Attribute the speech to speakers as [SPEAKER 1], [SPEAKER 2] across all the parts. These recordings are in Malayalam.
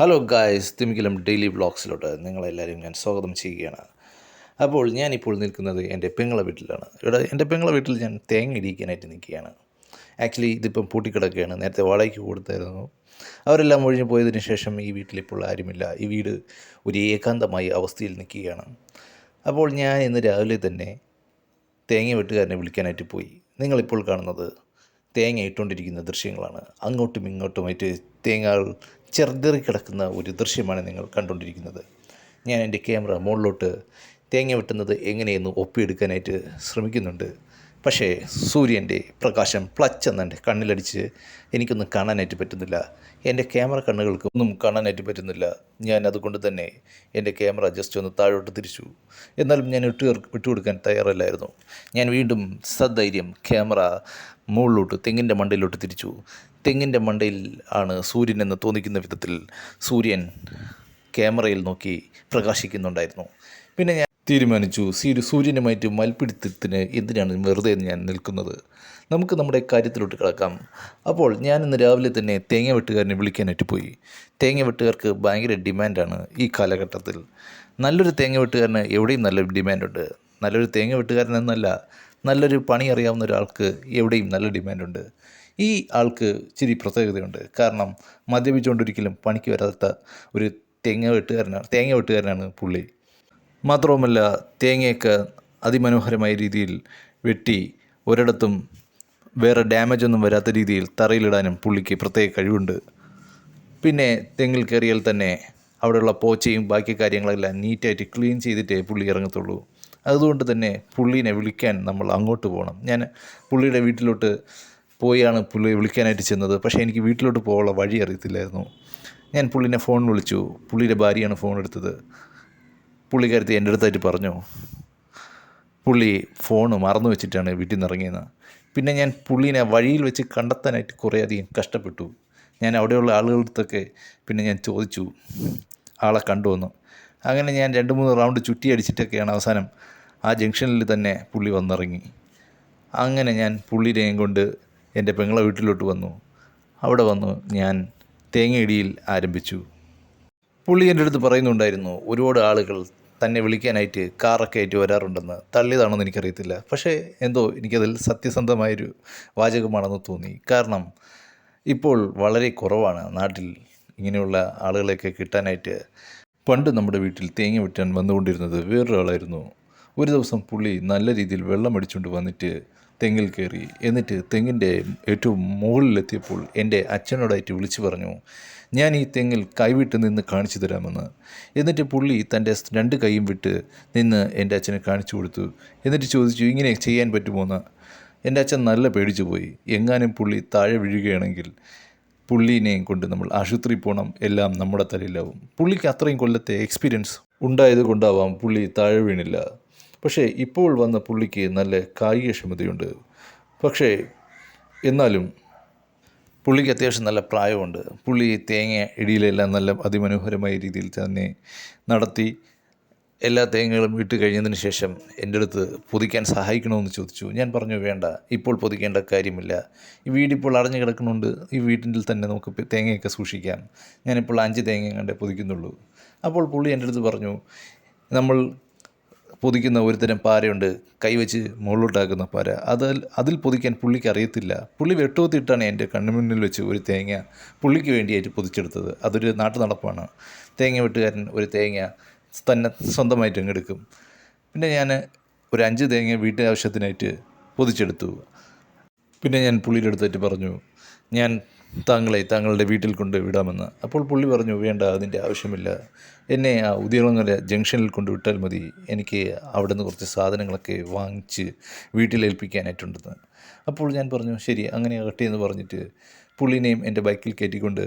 [SPEAKER 1] ഹലോ ഗായ്സ്, തിമിക്കലം ഡെയിലി വ്ളോഗ്സിലോട്ട് നിങ്ങളെല്ലാവരും ഞാൻ സ്വാഗതം ചെയ്യുകയാണ്. അപ്പോൾ ഞാനിപ്പോൾ നിൽക്കുന്നത് എൻ്റെ പെങ്ങളെ വീട്ടിലാണ്. ഇവിടെ എൻ്റെ പെങ്ങളെ വീട്ടിൽ ഞാൻ തേങ്ങ ഇടിക്കാനായിട്ട് നിൽക്കുകയാണ്. ആക്ച്വലി ഇതിപ്പം പൂട്ടിക്കിടക്കുകയാണ്. നേരത്തെ വാടകയ്ക്ക് കൊടുത്തായിരുന്നു. അവരെല്ലാം ഒഴിഞ്ഞു പോയതിന് ശേഷം ഈ വീട്ടിലിപ്പോൾ ആരുമില്ല. ഈ വീട് ഒരു ഏകാന്തമായ അവസ്ഥയിൽ നിൽക്കുകയാണ്. അപ്പോൾ ഞാൻ ഇന്ന് രാവിലെ തന്നെ തേങ്ങ വെട്ടുകാരനെ വിളിക്കാനായിട്ട് പോയി. നിങ്ങളിപ്പോൾ കാണുന്നത് തേങ്ങ ഇട്ടുകൊണ്ടിരിക്കുന്ന ദൃശ്യങ്ങളാണ്. അങ്ങോട്ടും ഇങ്ങോട്ടുമായിട്ട് തേങ്ങകൾ ചെറുതേറി കിടക്കുന്ന ഒരു ദൃശ്യമാണ് നിങ്ങൾ കണ്ടുകൊണ്ടിരിക്കുന്നത്. ഞാൻ എൻ്റെ ക്യാമറ മുകളിലോട്ട് തേങ്ങ വെട്ടുന്നത് എങ്ങനെയെന്ന് ഒപ്പിയെടുക്കാനായിട്ട് ശ്രമിക്കുന്നുണ്ട്. പക്ഷേ സൂര്യൻ്റെ പ്രകാശം പ്ലച്ചെന്ന് എൻ്റെ കണ്ണിലടിച്ച് എനിക്കൊന്നും കാണാനായിട്ട് പറ്റുന്നില്ല. എൻ്റെ ക്യാമറ കണ്ണുകൾക്ക് ഒന്നും കാണാനായിട്ട് പറ്റുന്നില്ല. ഞാൻ അതുകൊണ്ട് തന്നെ എൻ്റെ ക്യാമറ ജസ്റ്റ് ഒന്ന് താഴോട്ട് തിരിച്ചു. എന്നാലും ഞാൻ വിട്ടുകൊടുക്കാൻ തയ്യാറല്ലായിരുന്നു. ഞാൻ വീണ്ടും സധൈര്യം ക്യാമറ മുകളിലോട്ട് തെങ്ങിൻ്റെ മണ്ടയിലോട്ട് തിരിച്ചു. തെങ്ങിൻ്റെ മണ്ടയിൽ ആണ് സൂര്യൻ എന്ന് തോന്നിക്കുന്ന വിധത്തിൽ സൂര്യൻ ക്യാമറയിൽ നോക്കി പ്രകാശിക്കുന്നുണ്ടായിരുന്നു. പിന്നെ ഞാൻ തീരുമാനിച്ചു, സൂര്യനുമായിട്ട് മൽപ്പിടുത്തത്തിന് എന്തിനാണ് വെറുതെ ഞാൻ നിൽക്കുന്നത്, നമുക്ക് നമ്മുടെ കാര്യത്തിലോട്ട് കിടക്കാം. അപ്പോൾ ഞാൻ ഇന്ന് രാവിലെ തന്നെ തേങ്ങ വെട്ടുകാരനെ വിളിക്കാനായിട്ട് പോയി. തേങ്ങ വെട്ടുകാർക്ക് ഭയങ്കര ഡിമാൻഡാണ് ഈ കാലഘട്ടത്തിൽ. നല്ലൊരു തേങ്ങ വെട്ടുകാരന് എവിടെയും നല്ല ഡിമാൻഡുണ്ട്. നല്ലൊരു തേങ്ങ വെട്ടുകാരൻ എന്നല്ല, നല്ലൊരു പണി അറിയാവുന്ന ഒരാൾക്ക് എവിടെയും നല്ല ഡിമാൻഡുണ്ട്. ഈ ആൾക്ക് ഇച്ചിരി പ്രത്യേകതയുണ്ട്. കാരണം മദ്യപിച്ചുകൊണ്ടൊരിക്കലും പണിക്ക് വരാത്ത ഒരു തേങ്ങ വെട്ടുകാരനാണ് പുള്ളി. മാത്രവുമല്ല, തേങ്ങയൊക്കെ അതിമനോഹരമായ രീതിയിൽ വെട്ടി ഒരിടത്തും വേറെ ഡാമേജ് ഒന്നും വരാത്ത രീതിയിൽ തറയിലിടാനും പുള്ളിക്ക് പ്രത്യേക കഴിവുണ്ട്. പിന്നെ തെങ്ങിൽ കയറിയാൽ തന്നെ അവിടെയുള്ള പോച്ചയും ബാക്കി കാര്യങ്ങളെല്ലാം നീറ്റായിട്ട് ക്ലീൻ ചെയ്തിട്ടേ പുള്ളി ഇറങ്ങത്തുള്ളൂ. അതുകൊണ്ട് തന്നെ പുള്ളീനെ വിളിക്കാൻ നമ്മൾ അങ്ങോട്ട് പോകണം. ഞാൻ പുള്ളിയുടെ വീട്ടിലോട്ട് പോയാണ് പുള്ളിയെ വിളിക്കാനായിട്ട് ചെന്നത്. പക്ഷേ എനിക്ക് വീട്ടിലോട്ട് പോകാനുള്ള വഴി അറിയത്തില്ലായിരുന്നു. ഞാൻ പുള്ളിനെ ഫോൺ വിളിച്ചു. പുള്ളിയുടെ ഭാര്യയാണ് ഫോൺ എടുത്തത്. പുള്ളിക്കാരത്തി എൻ്റെ അടുത്തായിട്ട് പറഞ്ഞു പുള്ളി ഫോൺ മറന്നു വെച്ചിട്ടാണ് വീട്ടിൽ നിന്ന് ഇറങ്ങിയെന്ന്. പിന്നെ ഞാൻ പുള്ളീനെ വഴിയിൽ വെച്ച് കണ്ടെത്താനായിട്ട് കുറേയധികം കഷ്ടപ്പെട്ടു. ഞാൻ അവിടെയുള്ള ആളുകളടുത്തൊക്കെ പിന്നെ ഞാൻ ചോദിച്ചു ആളെ കണ്ടുവന്നു. അങ്ങനെ ഞാൻ 2-3 റൗണ്ട് ചുറ്റി അടിച്ചിട്ടൊക്കെയാണ് അവസാനം ആ ജംഗ്ഷനിൽ തന്നെ പുള്ളി വന്നിറങ്ങി. അങ്ങനെ ഞാൻ പുള്ളിനെയും കൊണ്ട് എൻ്റെ പെങ്ങളെ വീട്ടിലോട്ട് വന്നു. അവിടെ വന്നു ഞാൻ തേങ്ങയിടിയിൽ ആരംഭിച്ചു. പുള്ളി എൻ്റെ അടുത്ത് പറയുന്നുണ്ടായിരുന്നു ഒരുപാട് ആളുകൾ തന്നെ വിളിക്കാനായിട്ട് കാറൊക്കെ ആയിട്ട് വരാറുണ്ടെന്ന്. തള്ളിയതാണെന്ന് എനിക്കറിയത്തില്ല. പക്ഷേ എന്തോ എനിക്കതിൽ സത്യസന്ധമായൊരു വാചകമാണെന്ന് തോന്നി. കാരണം ഇപ്പോൾ വളരെ കുറവാണ് നാട്ടിൽ ഇങ്ങനെയുള്ള ആളുകളെയൊക്കെ കിട്ടാനായിട്ട്. പണ്ട് നമ്മുടെ വീട്ടിൽ തേങ്ങ വെട്ടാൻ വന്നുകൊണ്ടിരുന്നത് വേറൊരാളായിരുന്നു. ഒരു ദിവസം പുള്ളി നല്ല രീതിയിൽ വെള്ളം അടിച്ചുകൊണ്ട് വന്നിട്ട് തെങ്ങിൽ കയറി. എന്നിട്ട് തെങ്ങിൻ്റെ ഏറ്റവും മുകളിലെത്തിയപ്പോൾ എൻ്റെ അച്ഛനോടായിട്ട് വിളിച്ചു പറഞ്ഞു, ഞാൻ ഈ തെങ്ങിൽ കൈവിട്ട് നിന്ന് കാണിച്ചു തരാമെന്ന്. എന്നിട്ട് പുള്ളി തൻ്റെ 2 കൈയും വിട്ട് നിന്ന് എൻ്റെ അച്ഛനെ കാണിച്ചു കൊടുത്തു. എന്നിട്ട് ചോദിച്ചു ഇങ്ങനെ ചെയ്യാൻ പറ്റുമോ എന്ന്. എൻ്റെ അച്ഛൻ നല്ല പേടിച്ചു പോയി. എങ്ങാനും പുള്ളി താഴെ വീഴുകയാണെങ്കിൽ പുള്ളീനെയും കൊണ്ട് നമ്മൾ ആശുപത്രി പോകണം, എല്ലാം നമ്മുടെ തലയിലാവും. പുള്ളിക്ക് അത്രയും കൊല്ലത്തെ എക്സ്പീരിയൻസ് ഉണ്ടായത് കൊണ്ടാവാം പുള്ളി താഴെ വീണില്ല. പക്ഷേ ഇപ്പോൾ വന്ന പുള്ളിക്ക് നല്ല കായികക്ഷമതയുണ്ട്. പക്ഷേ എന്നാലും പുള്ളിക്ക് അത്യാവശ്യം നല്ല പ്രായമുണ്ട്. പുള്ളി തേങ്ങ ഇടിയിലെല്ലാം നല്ല അതിമനോഹരമായ രീതിയിൽ തന്നെ നടത്തി. എല്ലാ തേങ്ങകളും ഇട്ട് കഴിഞ്ഞതിന് ശേഷം എൻ്റെ അടുത്ത് പൊതിക്കാൻ സഹായിക്കണമെന്ന് ചോദിച്ചു. ഞാൻ പറഞ്ഞു വേണ്ട, ഇപ്പോൾ പൊതിക്കേണ്ട കാര്യമില്ല. ഈ വീടിപ്പോൾ അടഞ്ഞു കിടക്കുന്നുണ്ട്. ഈ വീട്ടിൽ തന്നെ നമുക്ക് തേങ്ങയൊക്കെ സൂക്ഷിക്കാം. ഞാനിപ്പോൾ 5 തേങ്ങ കണ്ടേ പൊതിക്കുന്നുള്ളൂ. അപ്പോൾ പുള്ളി എൻ്റെ അടുത്ത് പറഞ്ഞു നമ്മൾ പൊതിക്കുന്ന ഒരുതരം പാരയുണ്ട്, കൈവച്ച് മുകളിലോട്ടാക്കുന്ന പാര. അതിൽ പൊതിക്കാൻ പുള്ളിക്ക് അറിയത്തില്ല. പുള്ളി വെട്ടുകൊത്തിയിട്ടാണ് എൻ്റെ കണ്ണുമുന്നിൽ വെച്ച് ഒരു തേങ്ങ പുള്ളിക്ക് വേണ്ടിയായിട്ട് പൊതിച്ചെടുത്തത്. അതൊരു നാട്ടു നടപ്പാണ്. തേങ്ങ വെട്ടുകാരൻ ഒരു തേങ്ങ തന്നെ സ്വന്തമായിട്ട് അങ്ങെടുക്കും. പിന്നെ ഞാൻ ഒരു 5 തേങ്ങ വീട്ടാവശ്യത്തിനായിട്ട് പൊതിച്ചെടുത്തു. പിന്നെ ഞാൻ പുള്ളിയുടെ അടുത്തായിട്ട് പറഞ്ഞു ഞാൻ താങ്കളുടെ വീട്ടിൽ കൊണ്ട് വിടാമെന്ന്. അപ്പോൾ പുള്ളി പറഞ്ഞു വേണ്ട, അതിൻ്റെ ആവശ്യമില്ല, എന്നെ ആ ഉദിയളങ്ങര ജംഗ്ഷനിൽ കൊണ്ട് വിട്ടാൽ മതി, എനിക്ക് അവിടെ നിന്ന് കുറച്ച് സാധനങ്ങളൊക്കെ വാങ്ങിച്ച് വീട്ടിലേൽപ്പിക്കാനായിട്ടുണ്ടെന്ന്. അപ്പോൾ ഞാൻ പറഞ്ഞു ശരി, അങ്ങനെ ആകട്ടെ എന്ന് പറഞ്ഞിട്ട് പുള്ളിനെയും എൻ്റെ ബൈക്കിൽ കയറ്റിക്കൊണ്ട്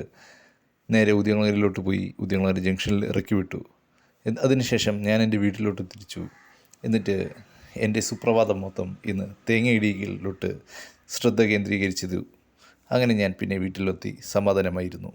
[SPEAKER 1] നേരെ ഉദിയളങ്ങരയിലോട്ട് പോയി ഉദിയളങ്ങര ജംഗ്ഷനിൽ ഇറക്കി വിട്ടു. അതിനുശേഷം ഞാൻ എൻ്റെ വീട്ടിലോട്ട് തിരിച്ചു. എന്നിട്ട് എൻ്റെ സുപ്രഭാതം മൊത്തം ഇന്ന് തേങ്ങയിടിയിലോട്ട് ശ്രദ്ധ കേന്ദ്രീകരിച്ചത്. അങ്ങനെ ഞാൻ പിന്നെ വീട്ടിലെത്തി സമാധാനമായിരുന്നു.